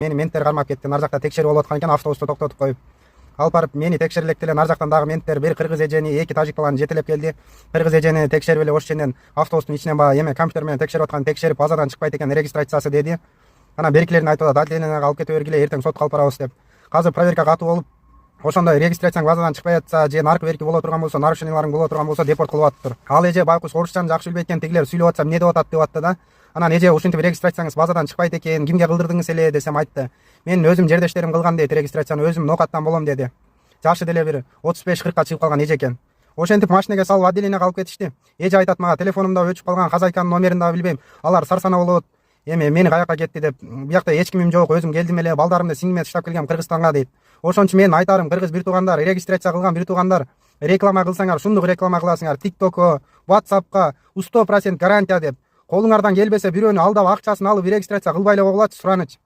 мени менттер кармап кетти. Ар жакта текшерүү болуп аткан экен, автобусту токтотуп коюп. Алып барып мени текшере элек деле ар жактан дагы менттер бир кыргыз эжени, эки тажик баланы жетелеп келди. Кыргыз эжени текшерип эле ошол жерден автобустун ичинен баягы эме компьютер менен текшерип аткан текшерип базадан чыкпайт экен, регистрациясы деди. Анан беркилерин айтып атат, отделениеге алып кете бергиле, эртең сотко алып барабыз деп. Азыр проверка катуу болуп, ошондой регистрацияң базадан чыкпай атса же наркы берки боло турган болсо, нарушенияларың боло турган болсо депорт кылып атыптыр. Ал эже байкуш орусчаны жакшы билбейт экен, тигилер сүйлөп атса эмне деп атат деп атты да. Анан эже ушинтип регистрацияңыз базадан чыкпайт экен, кимге кылдырдыңыз эле десем айтты. Менин өзүм жердештерим кылган дейт регистрацияны, өзүм ноокаттан болом деди. Жашы деле бир 35-40ка чыгып калган эже экен. Ошентип машинеге салып отделениеге алып кетишти. Эже айтат мага, телефонумда өчүп калган, хозяйканын номерин дагы билбейм. Алар сарсана болот. Эми мени каяка кетти деп, биякта эч кимим жок, өзүм келдим эле, балдарымды сиңиме таштап келгем Кыргызстанга дейт. Ошон үчүн менин айтарым, кыргыз бир туугандар, регистрация кылган бир туугандар, реклама кылсаңар, шундук реклама кыласыңар, TikTokко, WhatsAppка 100% гарантия деп. Колуңардан келбесе бирөөнү алдап акчасын алып регистрация кылбай эле койгулачы, сураныч.